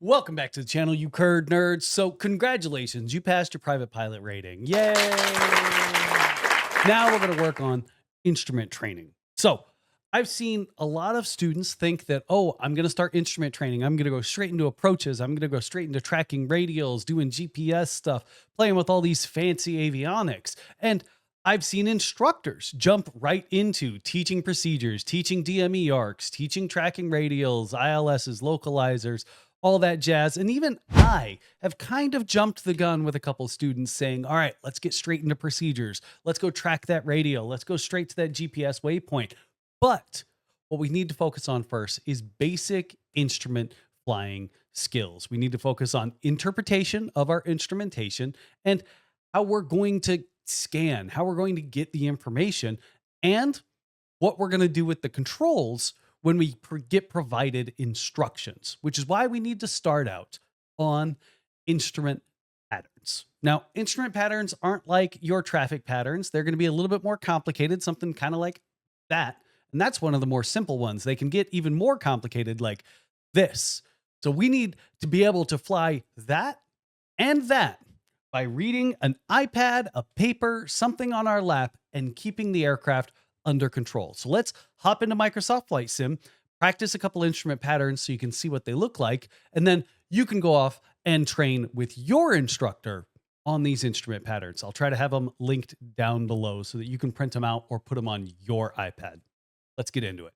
Welcome back to the channel, you curd nerds. So congratulations, you passed your private pilot rating. Yay! Now we're going to work on instrument training. So I've seen a lot of students think that, oh, I'm going to start instrument training. I'm going to go straight into approaches. I'm going to go straight into tracking radials, doing GPS stuff, playing with all these fancy avionics. And I've seen instructors jump right into teaching procedures, teaching DME arcs, teaching tracking radials, ILSs, localizers, all that jazz. And even I have kind of jumped the gun with a couple students saying, all right, let's get straight into procedures. Let's go track that radial. Let's go straight to that GPS waypoint. But what we need to focus on first is basic instrument flying skills. We need to focus on interpretation of our instrumentation and how we're going to scan, how we're going to get the information, and what we're going to do with the controls when we get provided instructions, which is why we need to start out on instrument patterns. Now, instrument patterns aren't like your traffic patterns. They're going to be a little bit more complicated, something kind of like that. And that's one of the more simple ones. They can get even more complicated like this. So we need to be able to fly that and that by reading an iPad, a paper, something on our lap, and keeping the aircraft under control. So let's hop into Microsoft Flight Sim, practice a couple instrument patterns so you can see what they look like, and then you can go off and train with your instructor on these instrument patterns. I'll try to have them linked down below so that you can print them out or put them on your iPad. Let's get into it.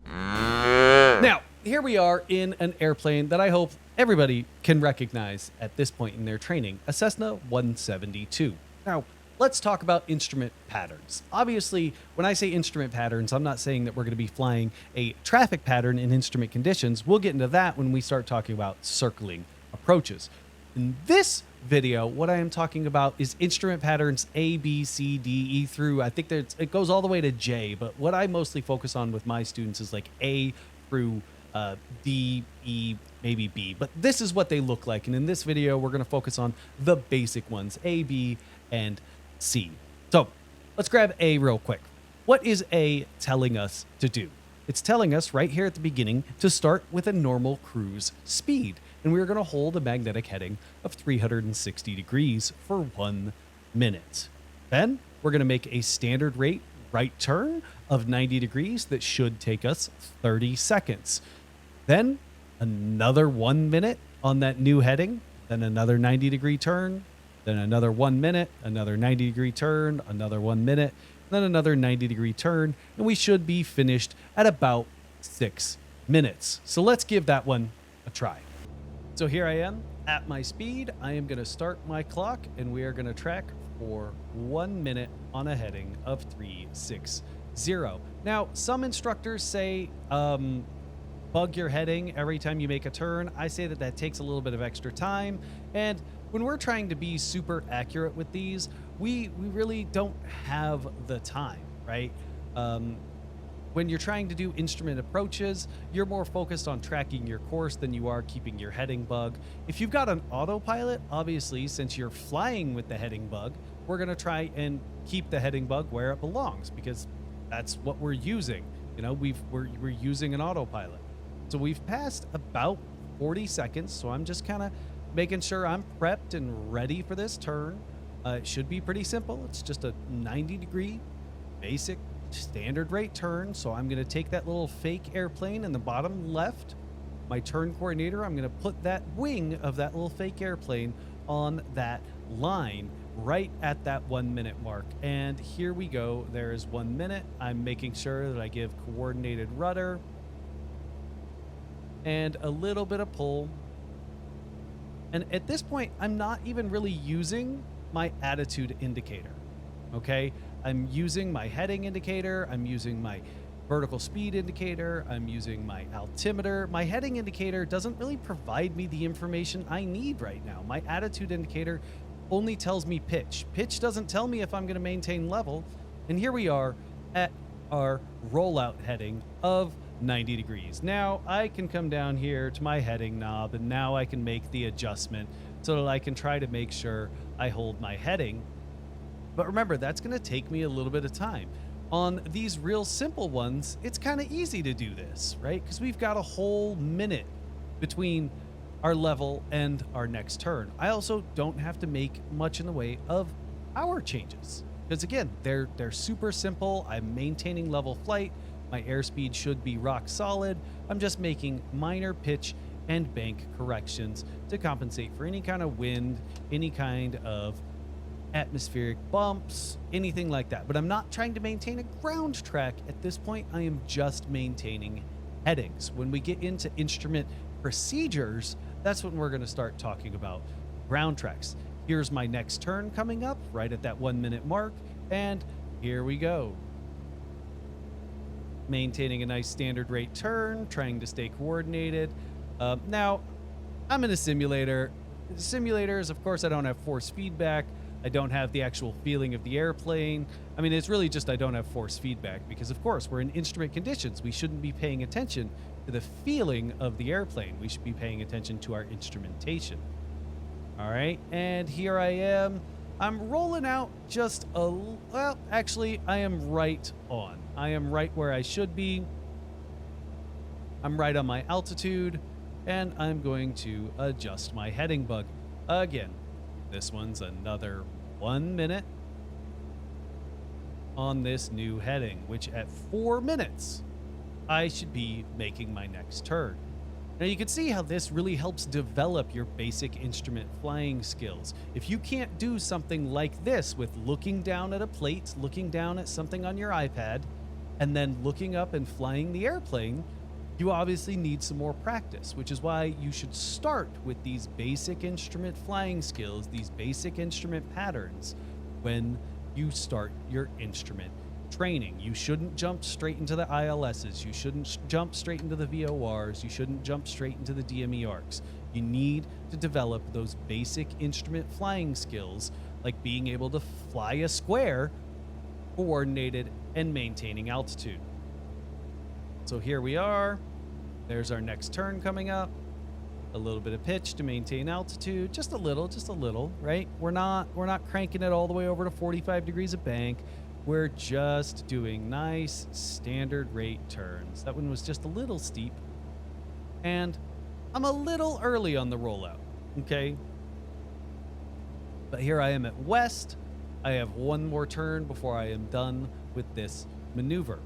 Now, here we are in an airplane that I hope everybody can recognize at this point in their training, a Cessna 172. Now, let's talk about instrument patterns. Obviously, when I say instrument patterns, I'm not saying that we're going to be flying a traffic pattern in instrument conditions. We'll get into that when we start talking about circling approaches. In this video, what I am talking about is instrument patterns A, B, C, D, E through, I think it goes all the way to J, but what I mostly focus on with my students is like A through D, E, maybe B, but this is what they look like. And in this video, we're going to focus on the basic ones, A, B, and C. So let's grab A real quick. What is A telling us to do? It's telling us right here at the beginning to start with a normal cruise speed. And we're going to hold a magnetic heading of 360 degrees for 1 minute. Then we're going to make a standard rate right turn of 90 degrees that should take us 30 seconds. Then another 1 minute on that new heading, then another 90-degree turn, then another 1 minute, another 90-degree turn, another 1 minute, then another 90-degree turn, and we should be finished at about 6 minutes. So let's give that one a try. So here I am at my speed. I am going to start my clock, and we are going to track for 1 minute on a heading of 360. Now, some instructors say bug your heading every time you make a turn. I say that that takes a little bit of extra time, and when we're trying to be super accurate with these, we really don't have the time, right? When you're trying to do instrument approaches, you're more focused on tracking your course than you are keeping your heading bug. If you've got an autopilot, obviously, since you're flying with the heading bug, we're going to try and keep the heading bug where it belongs because that's what we're using. You know, we're using an autopilot. So we've passed about 40 seconds. So I'm just kind of making sure I'm prepped and ready for this turn. It should be pretty simple. It's just a 90-degree basic standard rate turn. So I'm going to take that little fake airplane in the bottom left, my turn coordinator, I'm going to put that wing of that little fake airplane on that line right at that 1 minute mark. And here we go. There is 1 minute. I'm making sure that I give coordinated rudder and a little bit of pull. And at this point, I'm not even really using my attitude indicator. Okay. I'm using my heading indicator. I'm using my vertical speed indicator. I'm using my altimeter. My heading indicator doesn't really provide me the information I need right now. My attitude indicator only tells me pitch. Pitch doesn't tell me if I'm going to maintain level. And here we are at our rollout heading of 90 degrees. Now I can come down here to my heading knob, and now I can make the adjustment so that I can try to make sure I hold my heading. But remember, that's going to take me a little bit of time. On these real simple ones, it's kind of easy to do this, right? Because we've got a whole minute between our level and our next turn. I also don't have to make much in the way of power changes because again, they're super simple. I'm maintaining level flight. My airspeed should be rock solid. I'm just making minor pitch and bank corrections to compensate for any kind of wind, any kind of atmospheric bumps, anything like that. But I'm not trying to maintain a ground track at this point. I am just maintaining headings. When we get into instrument procedures, that's when we're going to start talking about ground tracks. Here's my next turn coming up right at that 1 minute mark. And here we go. Maintaining a nice standard rate turn, trying to stay coordinated. Now, I'm in a simulator. Simulators, of course, I don't have force feedback. I don't have the actual feeling of the airplane. I mean, it's really just I don't have force feedback because, of course, we're in instrument conditions. We shouldn't be paying attention to the feeling of the airplane. We should be paying attention to our instrumentation. All right, and here I am. I'm rolling out just well, actually, I am right on. I am right where I should be. I'm right on my altitude, and I'm going to adjust my heading bug. Again, this one's another 1 minute on this new heading, which at 4 minutes, I should be making my next turn. Now you can see how this really helps develop your basic instrument flying skills. If you can't do something like this with looking down at a plate, looking down at something on your iPad, and then looking up and flying the airplane, you obviously need some more practice, which is why you should start with these basic instrument flying skills, these basic instrument patterns when you start your instrument training. You shouldn't jump straight into the ILSs. You shouldn't jump straight into the VORs. You shouldn't jump straight into the DME arcs. You need to develop those basic instrument flying skills, like being able to fly a square, coordinated, and maintaining altitude. So here we are. There's our next turn coming up. A little bit of pitch to maintain altitude, just a little, right? We're not cranking it all the way over to 45 degrees of bank. We're just doing nice standard rate turns. That one was just a little steep. And I'm a little early on the rollout, okay? But here I am at west. I have one more turn before I am done with this maneuver.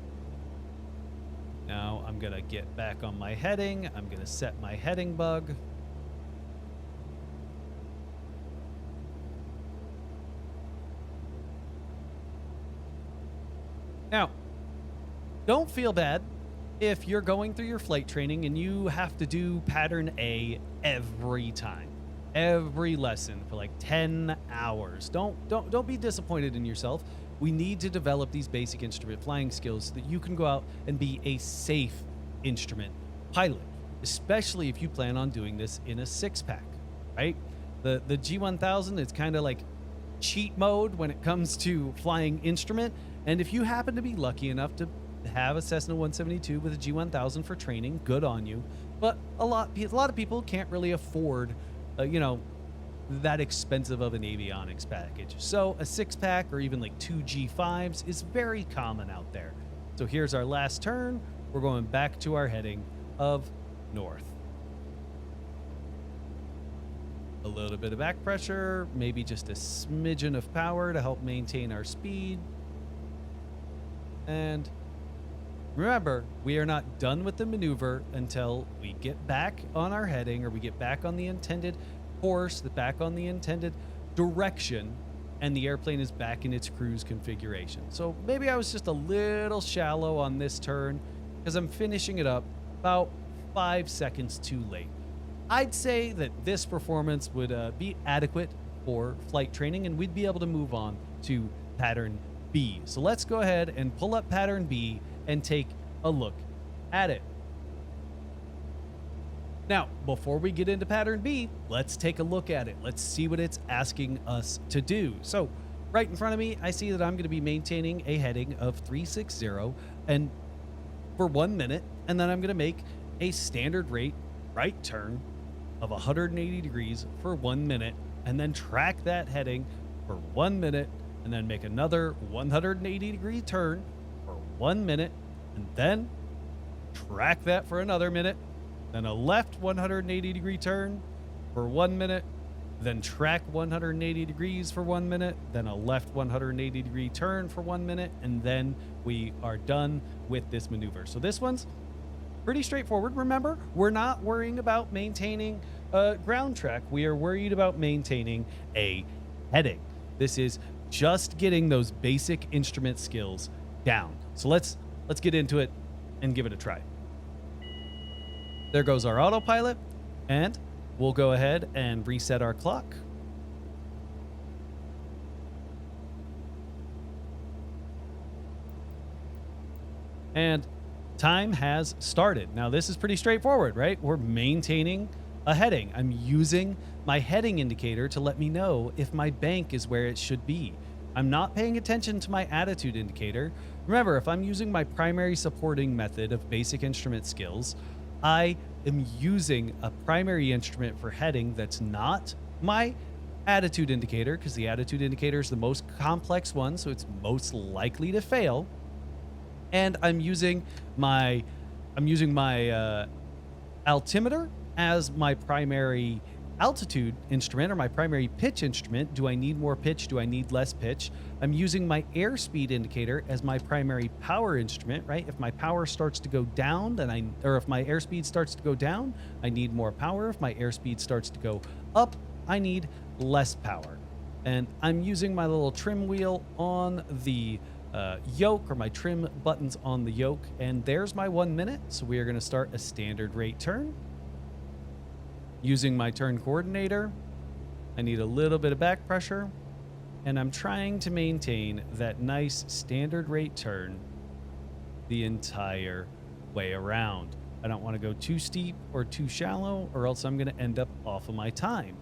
Now I'm gonna get back on my heading. I'm gonna set my heading bug. Now, don't feel bad if you're going through your flight training and you have to do pattern A every time, every lesson for like 10 hours. Don't be disappointed in yourself. We need to develop these basic instrument flying skills so that you can go out and be a safe instrument pilot, especially if you plan on doing this in a 6-pack, right? The G1000 is kind of like cheat mode when it comes to flying instrument. And if you happen to be lucky enough to have a Cessna 172 with a G1000 for training, good on you. But a lot of people can't really afford, that expensive of an avionics package. So a 6-pack or even like 2 G5s is very common out there. So here's our last turn. We're going back to our heading of north. A little bit of back pressure, maybe just a smidgen of power to help maintain our speed. And remember, we are not done with the maneuver until we get back on our heading, or we get back on the intended course, back on the intended direction, and the airplane is back in its cruise configuration. So maybe I was just a little shallow on this turn because I'm finishing it up about 5 seconds too late. I'd say that this performance would be adequate for flight training, and we'd be able to move on to pattern B. So let's go ahead and pull up pattern B and take a look at it. Now, before we get into pattern B, let's take a look at it. Let's see what it's asking us to do. So right in front of me, I see that I'm going to be maintaining a heading of 360 and for 1 minute, and then I'm going to make a standard rate right turn of 180 degrees for 1 minute, and then track that heading for 1 minute, and then make another 180 degree turn for 1 minute, and then track that for another minute, then a left 180 degree turn, for 1 minute, then track 180 degrees for 1 minute, then a left 180 degree turn for 1 minute, and then we are done with this maneuver. So this one's pretty straightforward. Remember, we're not worrying about maintaining a ground track. We are worried about maintaining a heading. This is just getting those basic instrument skills down. So let's get into it and give it a try. There goes our autopilot, and we'll go ahead and reset our clock. And time has started. Now, this is pretty straightforward, right? We're maintaining a heading. I'm using my heading indicator to let me know if my bank is where it should be. I'm not paying attention to my attitude indicator. Remember, if I'm using my primary supporting method of basic instrument skills, I am using a primary instrument for heading that's not my attitude indicator, because the attitude indicator is the most complex one, so it's most likely to fail. And I'm using my altimeter as my primary altitude instrument, or my primary pitch instrument. Do I need more pitch? Do I need less pitch? I'm using my airspeed indicator as my primary power instrument, right? If my power starts to go down, then if my airspeed starts to go down, I need more power. If my airspeed starts to go up, I need less power. And I'm using my little trim wheel on the yoke, or my trim buttons on the yoke, and there's my 1 minute. So we are going to start a standard rate turn. Using my turn coordinator, I need a little bit of back pressure, and I'm trying to maintain that nice standard rate turn the entire way around. I don't want to go too steep or too shallow, or else I'm going to end up off of my time.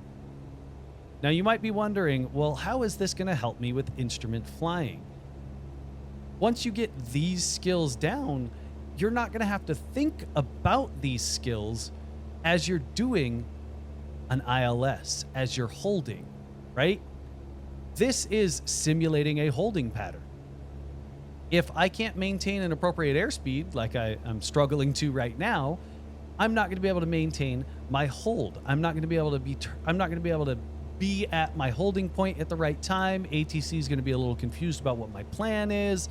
Now, you might be wondering, well, how is this going to help me with instrument flying? Once you get these skills down, you're not going to have to think about these skills as you're doing an ILS, as you're holding, right? This is simulating a holding pattern. If I can't maintain an appropriate airspeed, like I'm struggling to right now, I'm not going to be able to maintain my hold. I'm not going to be able to be at my holding point at the right time. ATC is going to be a little confused about what my plan is.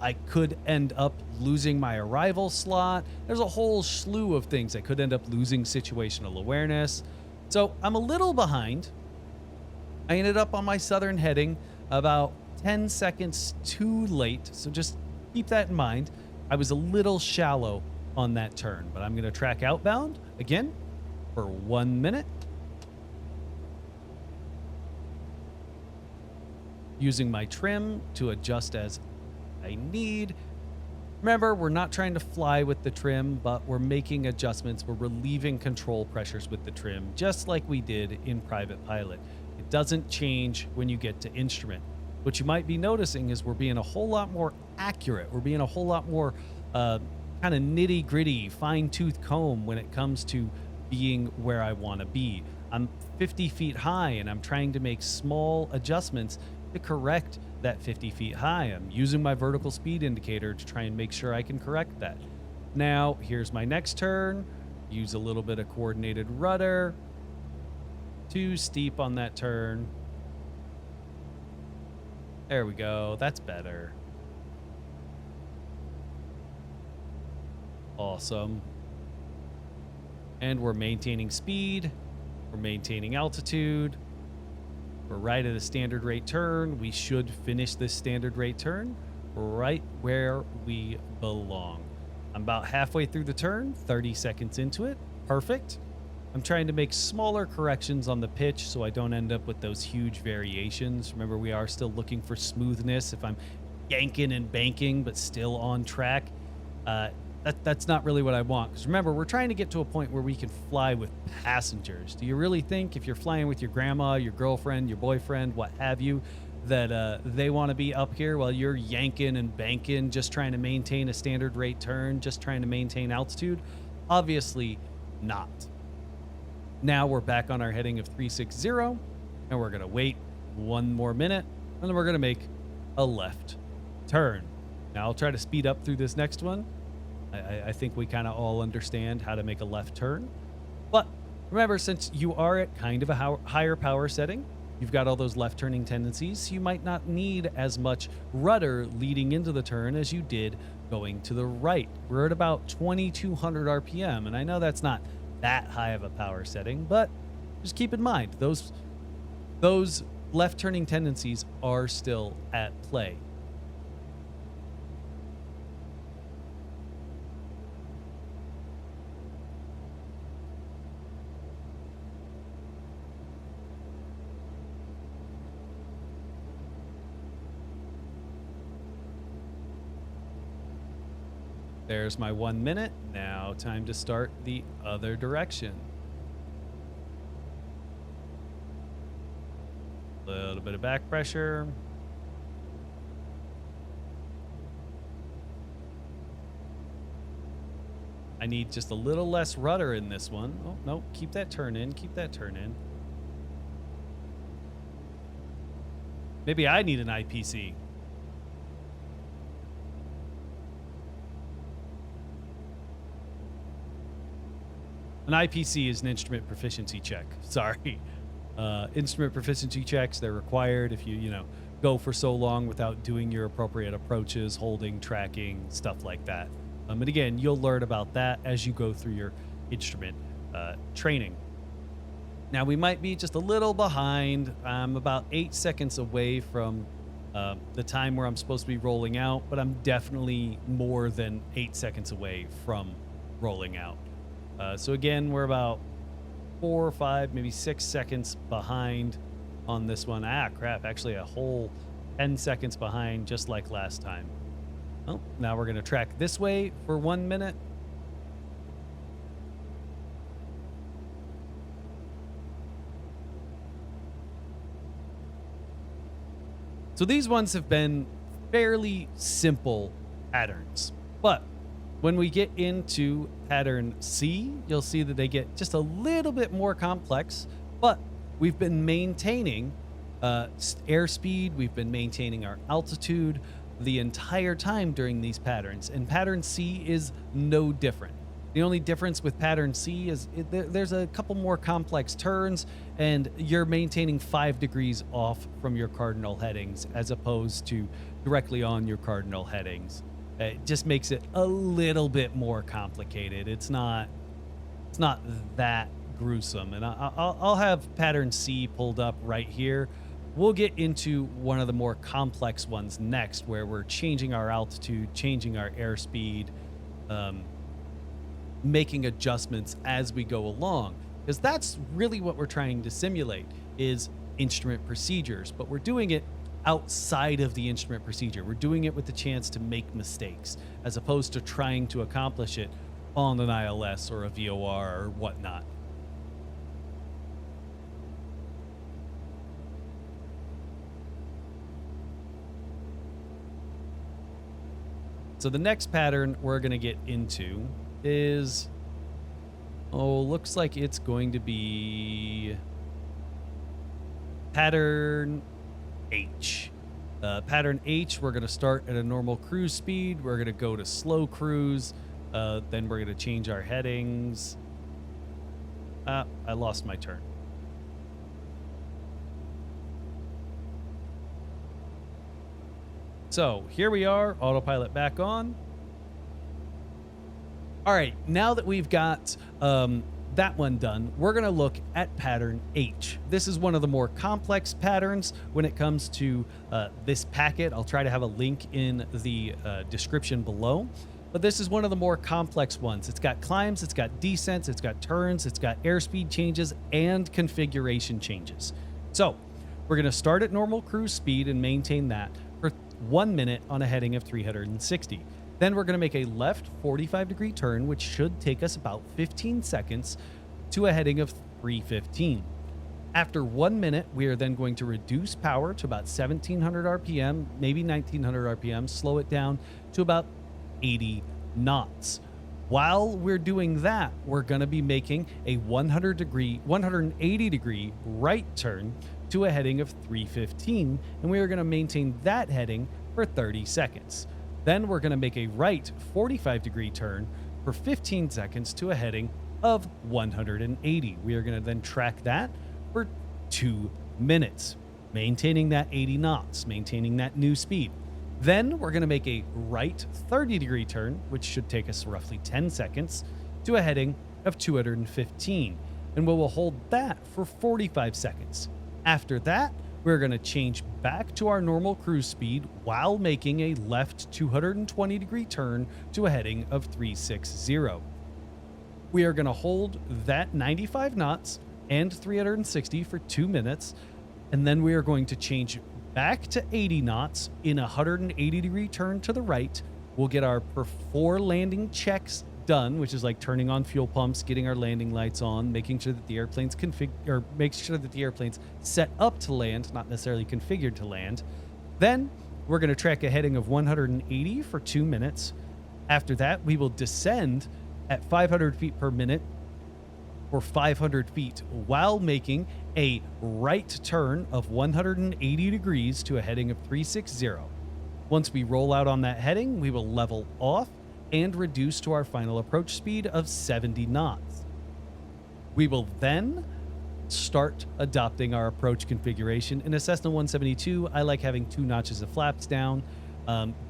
I could end up losing my arrival slot. There's a whole slew of things. I could end up losing situational awareness. So I'm a little behind. I ended up on my southern heading about 10 seconds too late. So just keep that in mind. I was a little shallow on that turn, but I'm going to track outbound again for 1 minute. Using my trim to adjust as I need. Remember, we're not trying to fly with the trim, but we're making adjustments. We're relieving control pressures with the trim, just like we did in private pilot. It doesn't change when you get to instrument. What you might be noticing is we're being a whole lot more accurate. We're being a whole lot more kind of nitty gritty, fine tooth comb when it comes to being where I want to be. I'm 50 feet high, and I'm trying to make small adjustments to correct that 50 feet high. I'm using my vertical speed indicator to try and make sure I can correct that. Now, here's my next turn. Use a little bit of coordinated rudder. Too steep on that turn. There we go. That's better. Awesome. And we're maintaining speed. We're maintaining altitude. We're right at a standard rate turn. We should finish this standard rate turn right where we belong. I'm about halfway through the turn, 30 seconds into it. Perfect. I'm trying to make smaller corrections on the pitch so I don't end up with those huge variations. Remember, we are still looking for smoothness. If I'm yanking and banking but still on track, that's not really what I want. Because remember, we're trying to get to a point where we can fly with passengers. Do you really think if you're flying with your grandma, your girlfriend, your boyfriend, what have you, that they want to be up here while you're yanking and banking, just trying to maintain a standard rate turn, just trying to maintain altitude? Obviously not. Now we're back on our heading of 360, and we're going to wait 1 more minute, and then we're going to make a left turn. Now I'll try to speed up through this next one. I think we kind of all understand how to make a left turn, but Remember, since you are at kind of a higher power setting, you've got all those left turning tendencies, so you might not need as much rudder leading into the turn as you did going to the right. We're at about 2200 RPM, and I know that's not that high of a power setting, but just keep in mind those left turning tendencies are still at play. There's my 1 minute. Now time to start the other direction. A little bit of back pressure. I need just a little less rudder in this one. Oh, no, keep that turn in, keep that turn in. Maybe I need an IPC. An IPC is an instrument proficiency check. Sorry. Instrument proficiency checks, they're required if you go for so long without doing your appropriate approaches, holding, tracking, stuff like that. And again, you'll learn about that as you go through your instrument training. Now, we might be just a little behind. I'm about 8 seconds away from the time where I'm supposed to be rolling out, but I'm definitely more than 8 seconds away from rolling out. So again, we're about 4 or 5, maybe 6 seconds behind on this one. Ah, crap. Actually, a whole 10 seconds behind, just like last time. Well, now we're going to track this way for 1 minute. So these ones have been fairly simple patterns, but when we get into pattern C, you'll see that they get just a little bit more complex, but we've been maintaining airspeed, we've been maintaining our altitude the entire time during these patterns, and pattern C is no different. The only difference with pattern C is there's a couple more complex turns, and you're maintaining 5 degrees off from your cardinal headings as opposed to directly on your cardinal headings. It just makes it a little bit more complicated. It's not that gruesome. And I'll have pattern C pulled up right here. We'll get into one of the more complex ones next, where we're changing our altitude, changing our airspeed, making adjustments as we go along, because that's really what we're trying to simulate is instrument procedures, but we're doing it outside of the instrument procedure. We're doing it with the chance to make mistakes as opposed to trying to accomplish it on an ILS or a VOR or whatnot. So the next pattern we're going to get into is, looks like it's going to be pattern H. Pattern H, we're going to start at a normal cruise speed. We're going to go to slow cruise. Then we're going to change our headings. I lost my turn. So here we are, autopilot back on. All right, now that we've got that one done, we're going to look at pattern H. This is one of the more complex patterns when it comes to this packet. I'll try to have a link in the description below. But this is one of the more complex ones. It's got climbs, it's got descents, it's got turns, it's got airspeed changes, and configuration changes. So we're going to start at normal cruise speed and maintain that for 1 minute on a heading of 360. Then we're going to make a left 45-degree turn, which should take us about 15 seconds to a heading of 315. After 1 minute, we are then going to reduce power to about 1700 RPM, maybe 1900 RPM, slow it down to about 80 knots. While we're doing that, we're going to be making a 180-degree right turn to a heading of 315, and we are going to maintain that heading for 30 seconds. Then we're going to make a right 45-degree turn for 15 seconds to a heading of 180. We are going to then track that for 2 minutes, maintaining that 80 knots, maintaining that new speed. Then we're going to make a right 30-degree turn, which should take us roughly 10 seconds, to a heading of 215. And we will hold that for 45 seconds. After that, we're going to change back to our normal cruise speed while making a left 220-degree turn to a heading of 360. We are going to hold that 95 knots and 360 for 2 minutes, and then we are going to change back to 80 knots in a 180-degree turn to the right. We'll get our before landing checks done, which is like turning on fuel pumps, getting our landing lights on, making sure that the airplane's make sure that the airplane's set up to land, not necessarily configured to land. Then we're going to track a heading of 180 for 2 minutes. After that, we will descend at 500 feet per minute for 500 feet while making a right turn of 180 degrees to a heading of 360. Once we roll out on that heading, we will level off and reduce to our final approach speed of 70 knots. We will then start adopting our approach configuration. In a Cessna 172, I like having 2 notches of flaps down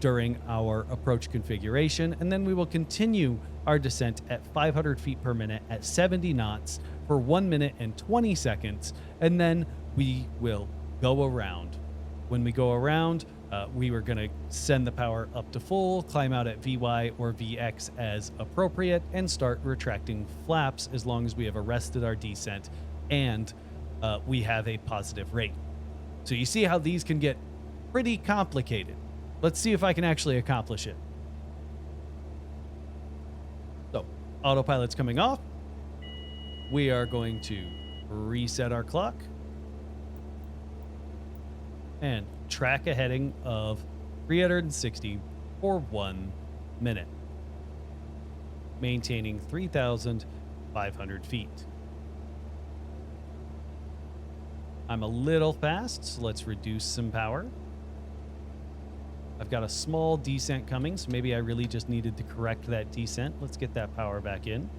during our approach configuration, and then we will continue our descent at 500 feet per minute at 70 knots for 1 minute and 20 seconds, and then we will go around. When we go around, we were going to send the power up to full, climb out at VY or VX as appropriate, and start retracting flaps as long as we have arrested our descent and we have a positive rate. So you see how these can get pretty complicated. Let's see if I can actually accomplish it. So, autopilot's coming off. We are going to reset our clock and track a heading of 360 for 1 minute, maintaining 3,500 feet. I'm a little fast, so let's reduce some power. I've got a small descent coming, so maybe I really just needed to correct that descent. Let's get that power back in.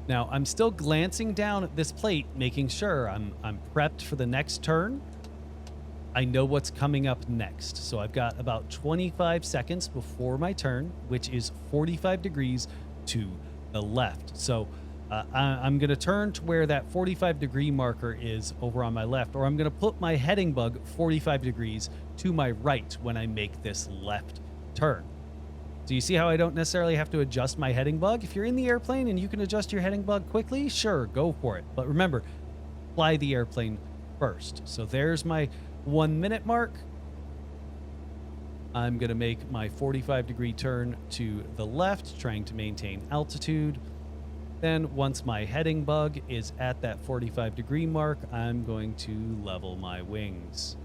Now, I'm still glancing down at this plate, making sure I'm prepped for the next turn. I know what's coming up next. So I've got about 25 seconds before my turn, which is 45 degrees to the left. So I'm going to turn to where that 45-degree marker is over on my left, or I'm going to put my heading bug 45 degrees to my right when I make this left turn. So you see how I don't necessarily have to adjust my heading bug? If you're in the airplane and you can adjust your heading bug quickly, sure, go for it. But remember, fly the airplane first. So there's my 1 minute mark. I'm going to make my 45-degree turn to the left, trying to maintain altitude. Then once my heading bug is at that 45-degree mark, I'm going to level my wings.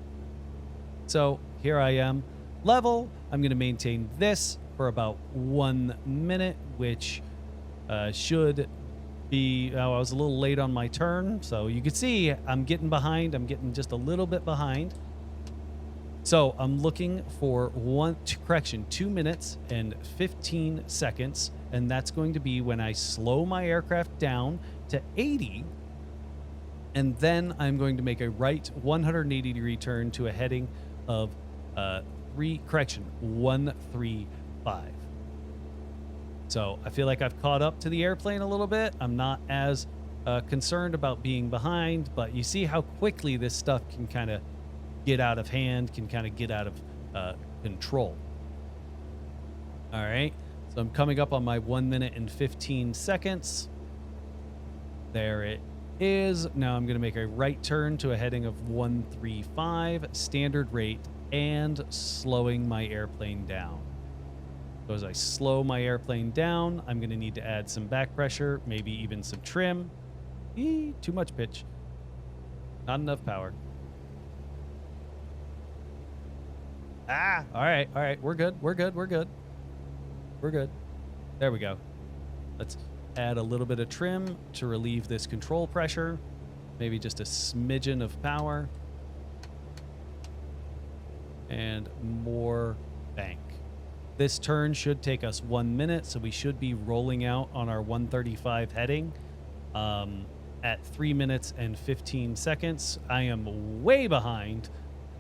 So here I am, level. I'm going to maintain this for about 1 minute, which should be, I was a little late on my turn. So you can see I'm getting behind. I'm getting just a little bit behind. So I'm looking for 2 minutes and 15 seconds. And that's going to be when I slow my aircraft down to 80. And then I'm going to make a right 180-degree turn to a heading of 135. So I feel like I've caught up to the airplane a little bit. I'm not as concerned about being behind, but you see how quickly this stuff can kind of get out of hand, can kind of get out of control. All right. So I'm coming up on my 1 minute and 15 seconds. There it is. Now I'm going to make a right turn to a heading of 135, standard rate, and slowing my airplane down. So as I slow my airplane down, I'm going to need to add some back pressure, maybe even some trim. Too much pitch. Not enough power. All right. We're good. We're good. There we go. Let's add a little bit of trim to relieve this control pressure. Maybe just a smidgen of power. And more bank. This turn should take us 1 minute, so we should be rolling out on our 135 heading at 3 minutes and 15 seconds. I am way behind,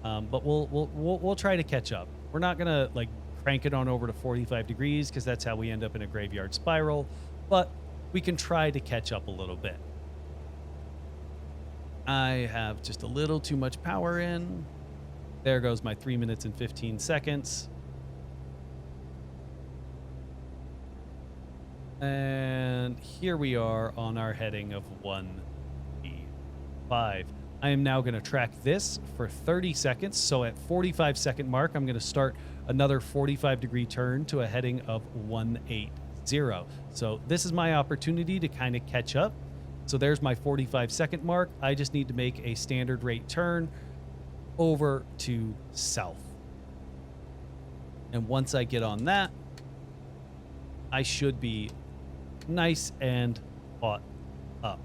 but we'll try to catch up. We're not gonna like crank it on over to 45 degrees because that's how we end up in a graveyard spiral, but we can try to catch up a little bit. I have just a little too much power in. There goes my 3 minutes and 15 seconds. And here we are on our heading of 1E5. I am now going to track this for 30 seconds. So at 45-second mark, I'm going to start another 45-degree turn to a heading of 180. So this is my opportunity to kind of catch up. So there's my 45-second mark. I just need to make a standard rate turn over to south. And once I get on that, I should be nice and caught up.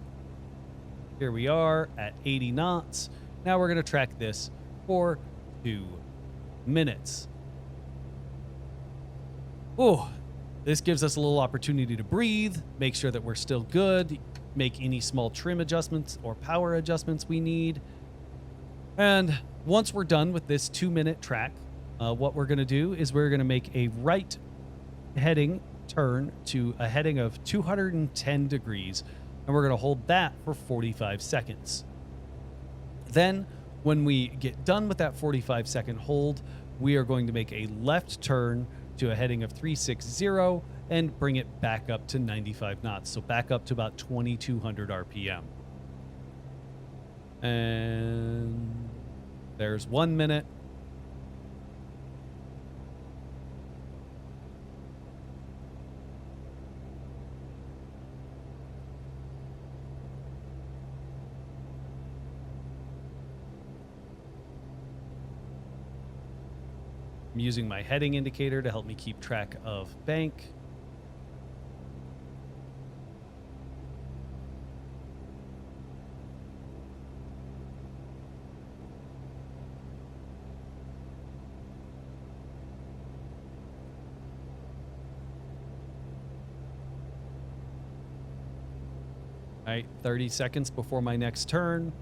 Here we are at 80 knots. Now we're going to track this for 2 minutes. Oh, this gives us a little opportunity to breathe, make sure that we're still good, make any small trim adjustments or power adjustments we need. And once we're done with this 2-minute track, what we're going to do is we're going to make a right heading turn to a heading of 210 degrees, and we're going to hold that for 45 seconds. Then when we get done with that 45-second hold, we are going to make a left turn to a heading of 360 and bring it back up to 95 knots. So back up to about 2200 RPM. And there's 1 minute. I'm using my heading indicator to help me keep track of bank. All right, 30 seconds before my next turn.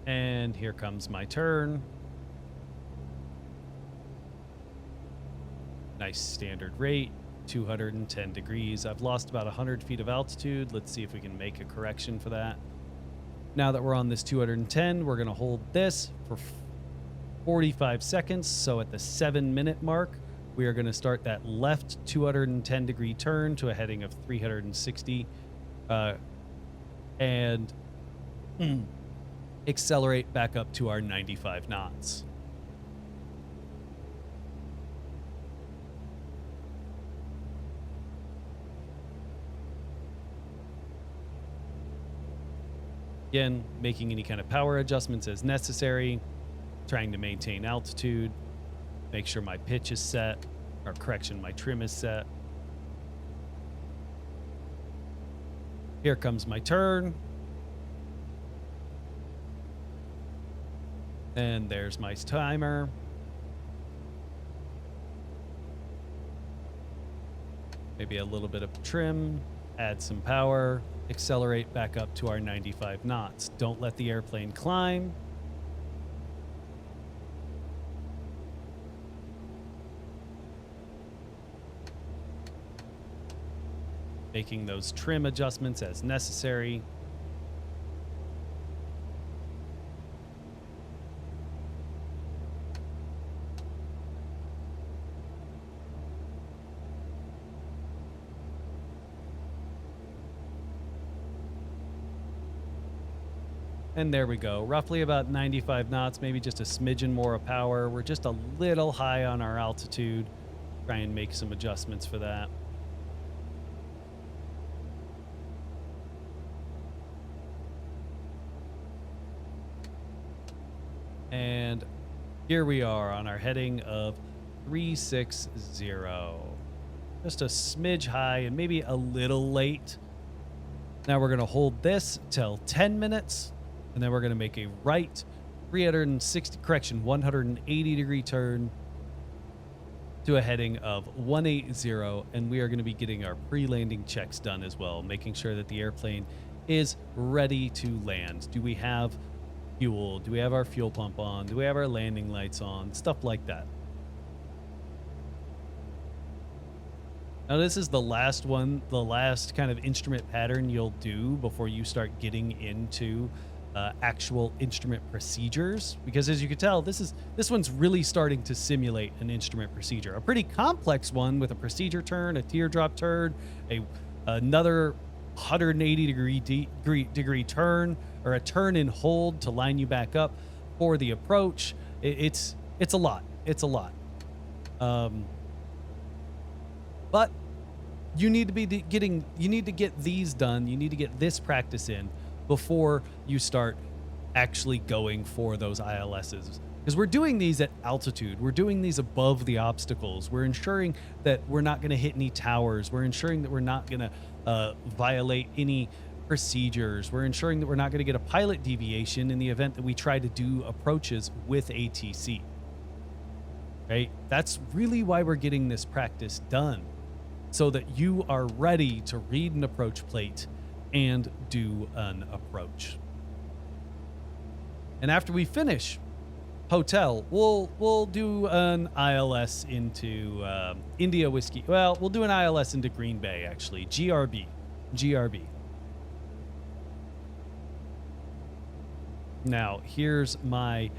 And here comes my turn. Nice standard rate, 210 degrees. I've lost about 100 feet of altitude. Let's see if we can make a correction for that. Now that we're on this 210, we're going to hold this for 45 seconds. So at the 7-minute mark, we are going to start that left 210 degree turn to a heading of 360 and accelerate back up to our 95 knots. Again, making any kind of power adjustments as necessary, trying to maintain altitude, make sure my pitch is set, or correction, my trim is set. Here comes my turn. And there's my timer. Maybe a little bit of trim, add some power, accelerate back up to our 95 knots. Don't let the airplane climb. Making those trim adjustments as necessary. And there we go, roughly about 95 knots, maybe just a smidgen more of power. We're just a little high on our altitude. Try and make some adjustments for that. Here we are on our heading of 360. Just a smidge high and maybe a little late. Now we're going to hold this till 10 minutes, and then we're going to make a right 180-degree turn to a heading of 180, and we are going to be getting our pre-landing checks done as well, making sure that the airplane is ready to land. Do we have fuel? Do we have our fuel pump on? Do we have our landing lights on? Stuff like that. Now this is the last one, the last kind of instrument pattern you'll do before you start getting into actual instrument procedures, because as you can tell, this one's really starting to simulate an instrument procedure, a pretty complex one with a procedure turn, a teardrop turn, another 180-degree turn, or a turn and hold to line you back up for the approach. It's a lot. It's a lot. But you need to be you need to get these done. You need to get this practice in before you start actually going for those ILSs. Because we're doing these at altitude. We're doing these above the obstacles. We're ensuring that we're not going to hit any towers. We're ensuring that we're not going to violate any procedures. We're ensuring that we're not going to get a pilot deviation in the event that we try to do approaches with ATC. Right? That's really why we're getting this practice done, so that you are ready to read an approach plate and do an approach. And after we finish hotel, we'll do an ILS into India Whiskey. Well, we'll do an ILS into Green Bay, actually. GRB. Now, here's my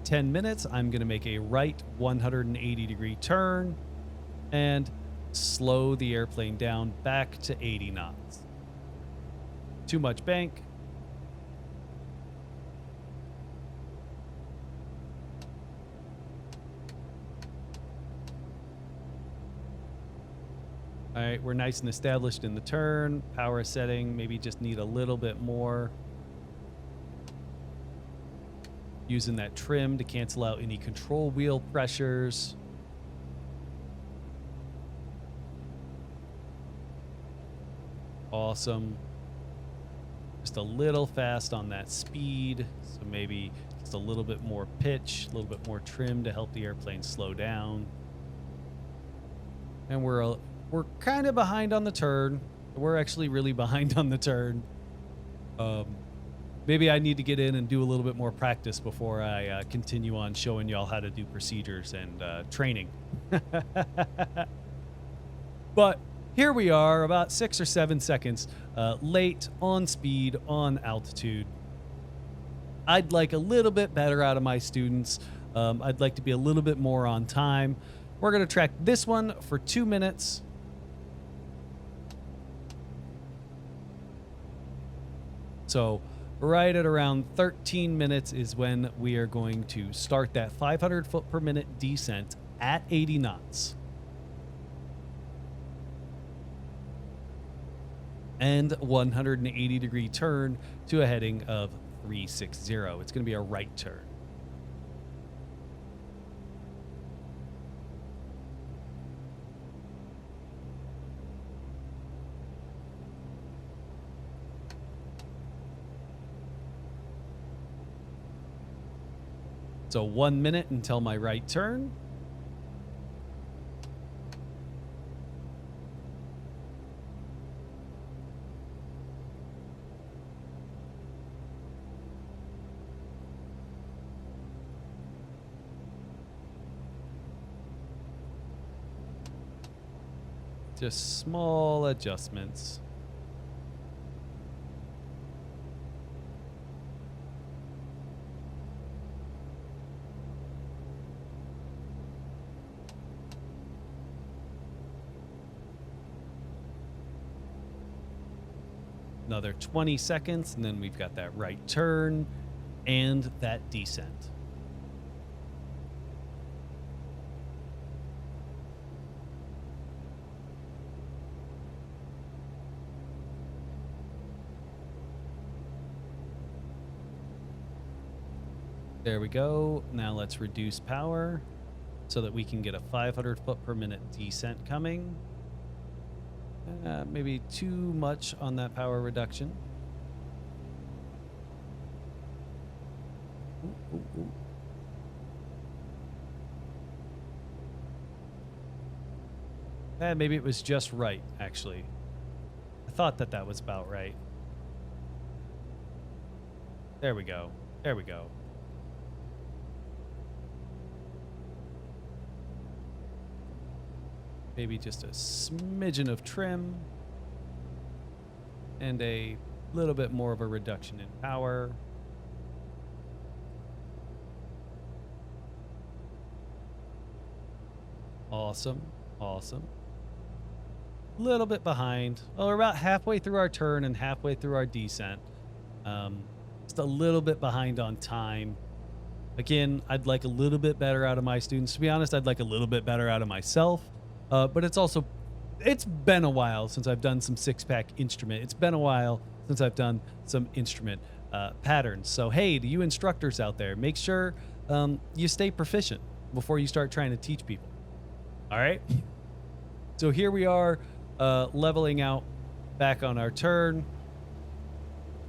10 minutes. I'm going to make a right 180-degree turn and slow the airplane down back to 80 knots. Too much bank. All right, we're nice and established in the turn. Power setting, maybe just need a little bit more. Using that trim to cancel out any control wheel pressures. Awesome. Just a little fast on that speed, so maybe just a little bit more pitch, a little bit more trim to help the airplane slow down. And we're kind of behind on the turn. We're actually really behind on the turn. Maybe I need to get in and do a little bit more practice before I continue on showing y'all how to do procedures and training. But here we are, about 6 or 7 seconds late on speed, on altitude. I'd like a little bit better out of my students. I'd like to be a little bit more on time. We're going to track this one for 2 minutes. So right at around 13 minutes is when we are going to start that 500 foot per minute descent at 80 knots. And 180-degree turn to a heading of 360. It's going to be a right turn. So 1 minute until my right turn. Just small adjustments. Another 20 seconds, and then we've got that right turn and that descent. There we go. Now let's reduce power so that we can get a 500 foot per minute descent coming. Maybe too much on that power reduction. Ooh, ooh, ooh. Maybe it was just right, actually. I thought that that was about right. There we go. There we go. Maybe just a smidgen of trim. And a little bit more of a reduction in power. Awesome. Awesome. Little bit behind. Well, we're about halfway through our turn and halfway through our descent. Just a little bit behind on time. Again, I'd like a little bit better out of my students. To be honest, I'd like a little bit better out of myself. But it's been a while since I've done some six-pack instrument. It's been a while since I've done some instrument patterns. So, hey, to you instructors out there, make sure you stay proficient before you start trying to teach people. All right? So here we are leveling out back on our turn,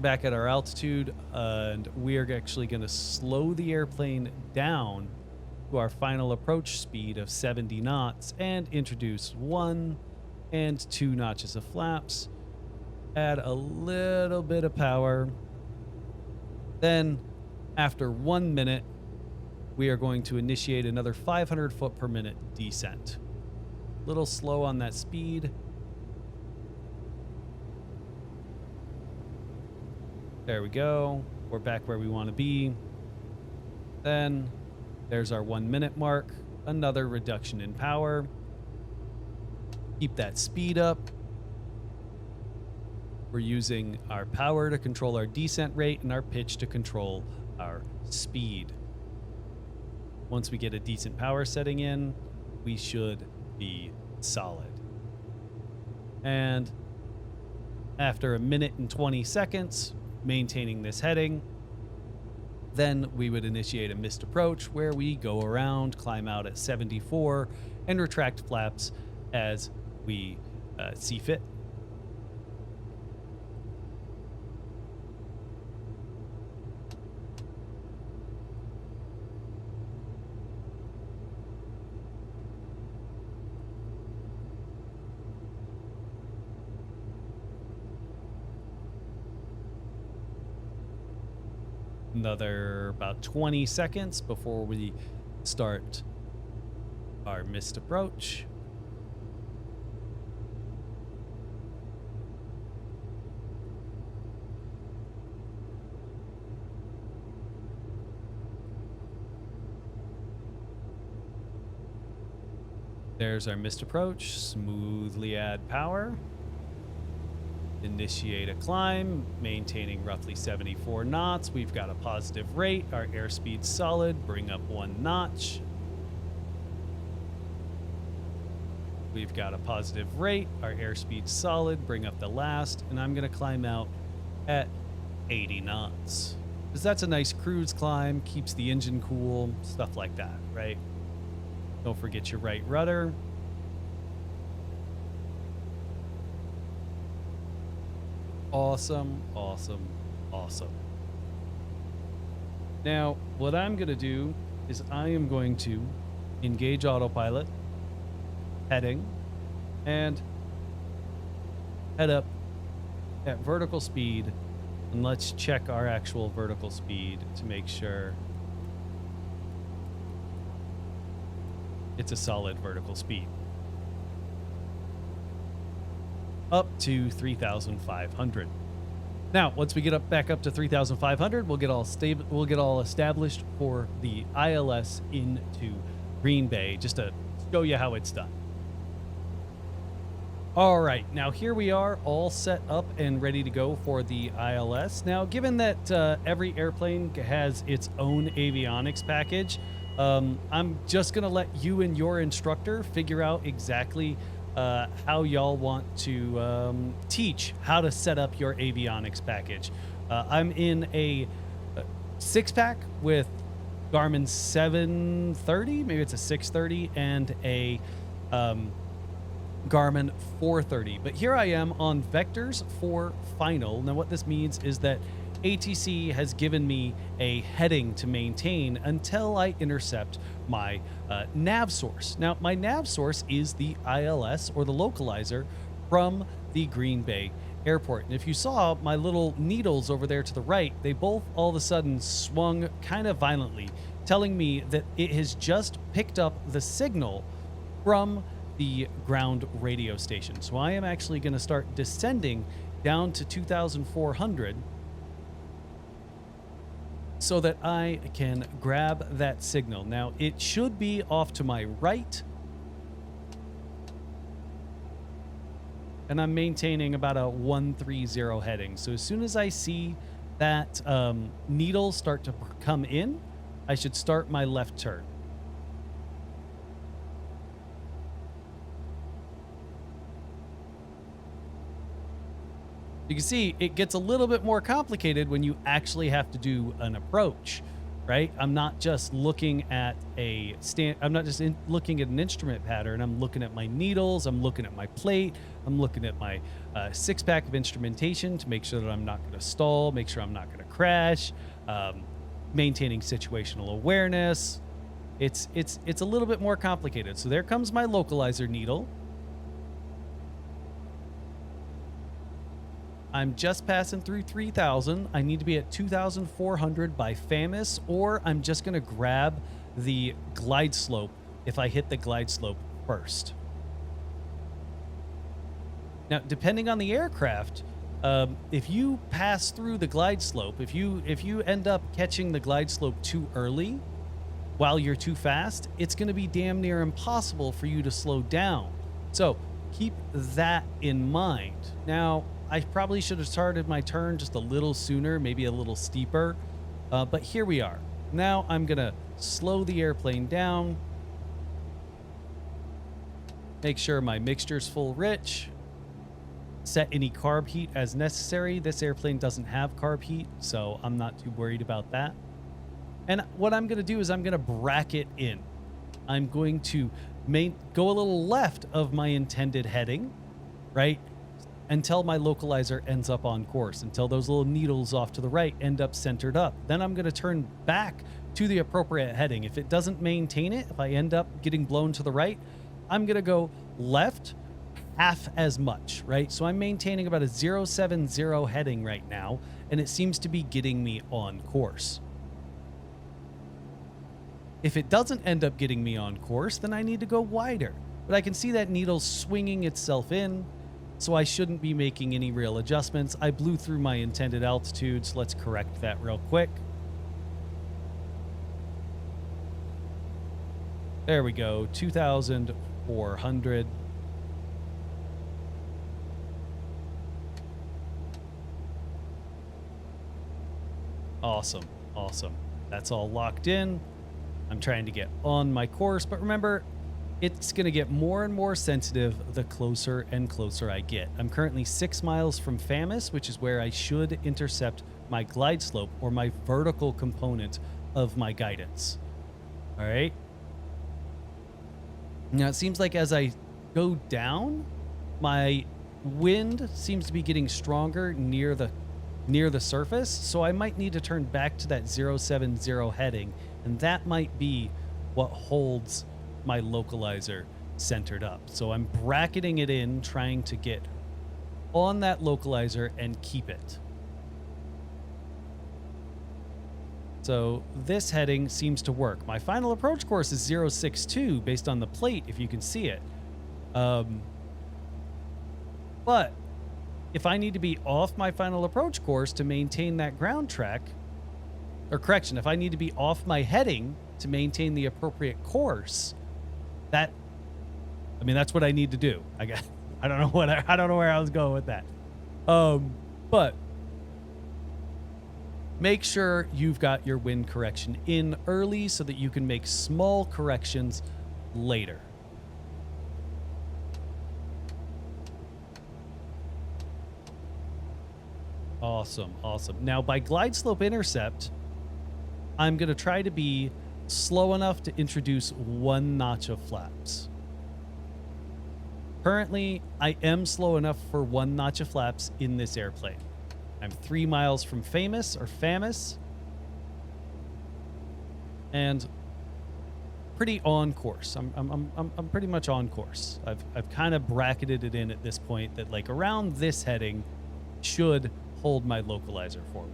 back at our altitude, and we are actually going to slow the airplane down to our final approach speed of 70 knots and introduce 1 and 2 notches of flaps, add a little bit of power. Then after 1 minute, we are going to initiate another 500 foot per minute descent. Little slow on that speed. There we go. We're back where we want to be. Then there's our 1 minute mark. Another reduction in power. Keep that speed up. We're using our power to control our descent rate and our pitch to control our speed. Once we get a decent power setting in, we should be solid. And after 1 minute and 20 seconds, maintaining this heading, then we would initiate a missed approach where we go around, climb out at 74, and retract flaps as we see fit. Another about 20 seconds before we start our missed approach. There's our missed approach. Smoothly add power. Initiate a climb, maintaining roughly 74 knots. We've got a positive rate. Our airspeed's solid. Bring up 1 notch. We've got a positive rate. Our airspeed's solid. Bring up the last. And I'm going to climb out at 80 knots. Because that's a nice cruise climb. Keeps the engine cool. Stuff like that, right? Don't forget your right rudder. Awesome, awesome, awesome. Now, what I'm going to do is I am going to engage autopilot, heading, and head up at vertical speed. And let's check our actual vertical speed to make sure it's a solid vertical speed. Up to 3,500. Now, once we get back up to 3,500, we'll get all established for the ILS into Green Bay, just to show you how it's done. All right, now here we are, all set up and ready to go for the ILS. Now, given that every airplane has its own avionics package, I'm just gonna let you and your instructor figure out exactly how y'all want to teach how to set up your avionics package. I'm in a 6-pack with Garmin 730, maybe it's a 630, and a um, Garmin 430. But here I am on vectors for final. Now what this means is that ATC has given me a heading to maintain until I intercept my nav source. Now my nav source is the ILS, or the localizer, from the Green Bay airport. And if you saw my little needles over there to the right, they both all of a sudden swung kind of violently, telling me that it has just picked up the signal from the ground radio station. So I am actually going to start descending down to 2,400 so that I can grab that signal. Now it should be off to my right, and I'm maintaining about a 130 heading. So as soon as I see that needle start to come in, I should start my left turn. You can see it gets a little bit more complicated when you actually have to do an approach, right? I'm not just looking at looking at an instrument pattern. I'm looking at my needles. I'm looking at my plate. I'm looking at my 6-pack of instrumentation to make sure that I'm not going to stall, make sure I'm not going to crash, maintaining situational awareness. It's a little bit more complicated. So there comes my localizer needle. I'm just passing through 3,000. I need to be at 2,400 by FAMIS, or I'm just going to grab the glide slope if I hit the glide slope first. Now, depending on the aircraft, if you pass through the glide slope, if you end up catching the glide slope too early while you're too fast, it's going to be damn near impossible for you to slow down. So keep that in mind. Now, I probably should have started my turn just a little sooner, maybe a little steeper, but here we are. Now I'm going to slow the airplane down, make sure my mixture's full rich, set any carb heat as necessary. This airplane doesn't have carb heat, so I'm not too worried about that. And what I'm going to do is I'm going to bracket in. I'm going to go a little left of my intended heading, right? Until my localizer ends up on course, until those little needles off to the right end up centered up. Then I'm going to turn back to the appropriate heading. If it doesn't maintain it, if I end up getting blown to the right, I'm going to go left half as much, right? So I'm maintaining about a 070 heading right now, and it seems to be getting me on course. If it doesn't end up getting me on course, then I need to go wider. But I can see that needle swinging itself in, so I shouldn't be making any real adjustments. I blew through my intended altitudes. Let's correct that real quick. There we go, 2,400. Awesome, awesome. That's all locked in. I'm trying to get on my course, but remember, it's going to get more and more sensitive the closer and closer I get. I'm currently 6 miles from FAMIS, which is where I should intercept my glide slope, or my vertical component of my guidance. All right. Now it seems like as I go down, my wind seems to be getting stronger near the surface, so I might need to turn back to that 070 heading, and that might be what holds my localizer centered up. So I'm bracketing it in, trying to get on that localizer and keep it. So this heading seems to work. My final approach course is 062 based on the plate, if you can see it. But if I need to be off my final approach course to maintain that ground track, or correction, if I need to be off my heading to maintain the appropriate course, that's what I need to do. I don't know where I was going with that. But make sure you've got your wind correction in early so that you can make small corrections later. Awesome, awesome. Now by glide slope intercept, I'm going to try to be slow enough to introduce 1 notch of flaps. Currently, I am slow enough for 1 notch of flaps in this airplane. I'm 3 miles from famous or famous, and pretty on course. I'm pretty much on course. I've kind of bracketed it in at this point that like around this heading should hold my localizer for me.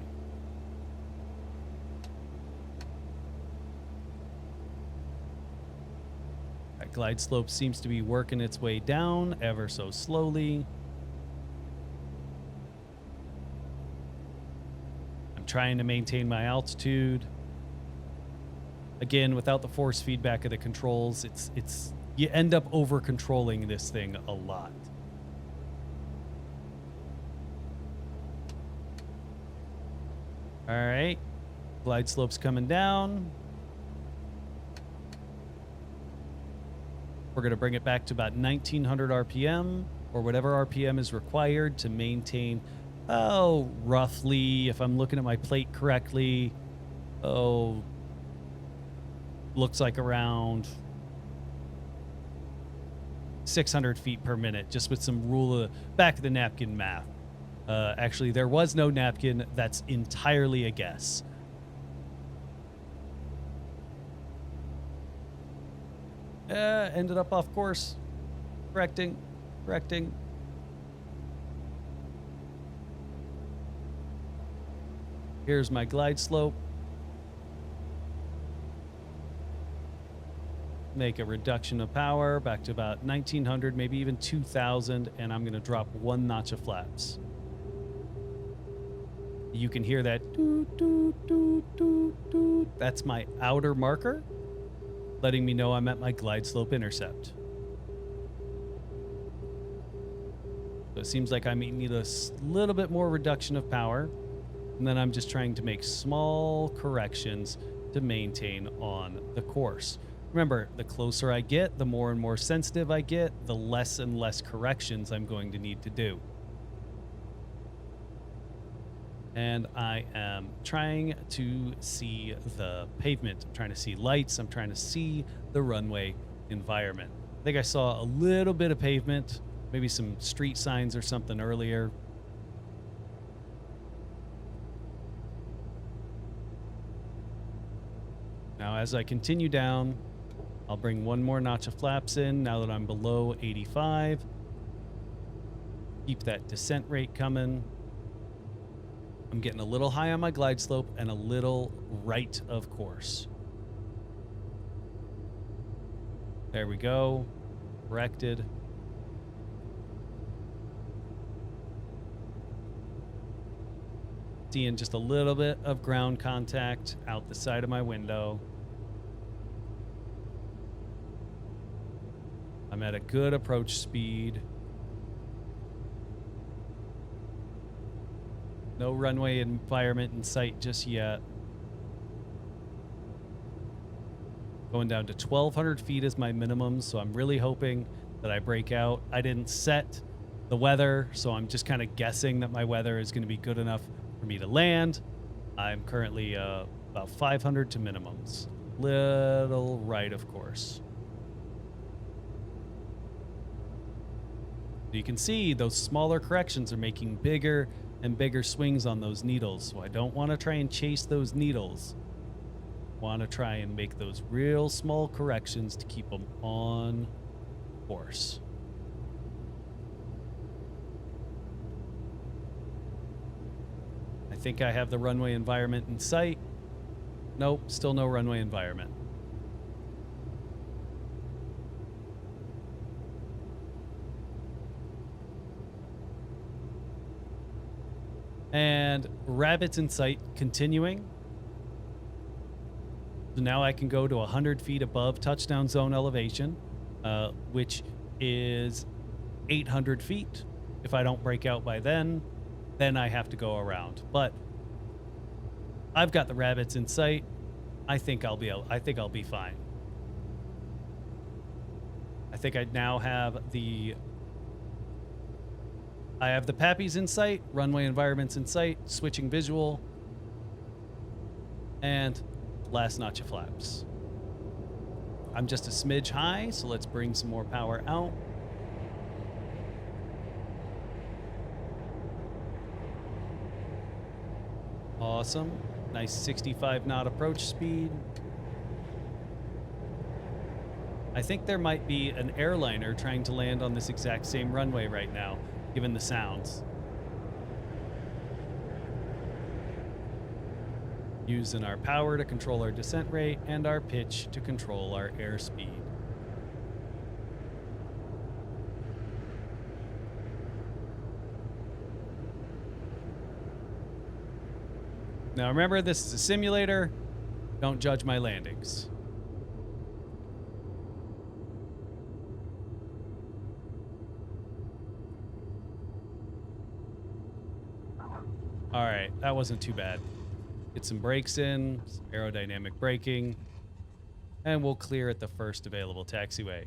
That glide slope seems to be working its way down ever so slowly. I'm trying to maintain my altitude. Again, without the force feedback of the controls, it's you end up over controlling this thing a lot. All right, glide slope's coming down. We're going to bring it back to about 1900 RPM or whatever RPM is required to maintain, roughly, if I'm looking at my plate correctly, looks like around 600 feet per minute, just with some rule of back of the napkin math. Actually, there was no napkin. That's entirely a guess. Ended up off course. Correcting. Here's my glide slope. Make a reduction of power back to about 1900, maybe even 2000, and I'm going to drop 1 notch of flaps. You can hear that. Doot, doot, doot, doot, doot. That's my outer marker, letting me know I'm at my glide slope intercept. So it seems like I need a little bit more reduction of power, and then I'm just trying to make small corrections to maintain on the course. Remember, the closer I get, the more and more sensitive I get, the less and less corrections I'm going to need to do. And I am trying to see the pavement. I'm trying to see lights. I'm trying to see the runway environment. I think I saw a little bit of pavement, maybe some street signs or something earlier. Now, as I continue down, I'll bring 1 more notch of flaps in now that I'm below 85. Keep that descent rate coming. I'm getting a little high on my glide slope and a little right of course. There we go. Corrected. Seeing just a little bit of ground contact out the side of my window. I'm at a good approach speed. No runway environment in sight just yet. Going down to 1,200 feet is my minimum, so I'm really hoping that I break out. I didn't set the weather, so I'm just kind of guessing that my weather is going to be good enough for me to land. I'm currently about 500 to minimums. Little right, of course. You can see those smaller corrections are making bigger and bigger swings on those needles. So I don't want to try and chase those needles. I want to try and make those real small corrections to keep them on course. I think I have the runway environment in sight. Nope, still no runway environment. And rabbits in sight continuing. So now I can go to 100 feet above touchdown zone elevation, which is 800 feet. If I don't break out by then I have to go around. But I've got the rabbits in sight. I think I'll be fine. I think I now have the pappies in sight, runway environments in sight, switching visual, and last notch of flaps. I'm just a smidge high, so let's bring some more power out. Awesome. Nice 65 knot approach speed. I think there might be an airliner trying to land on this exact same runway right now, given the sounds. Using our power to control our descent rate and our pitch to control our airspeed. Now remember, this is a simulator. Don't judge my landings. All right, that wasn't too bad. Get some brakes in, some aerodynamic braking, and we'll clear at the first available taxiway.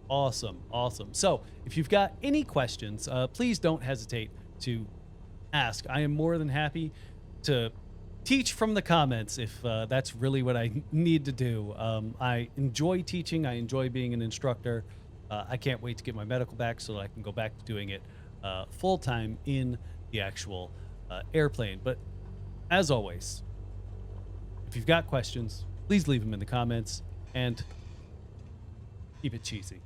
Awesome, awesome. So if you've got any questions, please don't hesitate to ask. I am more than happy to teach from the comments if that's really what I need to do. I enjoy teaching. I enjoy being an instructor. I can't wait to get my medical back so that I can go back to doing it full time in the actual airplane. But as always, if you've got questions, please leave them in the comments and keep it cheesy.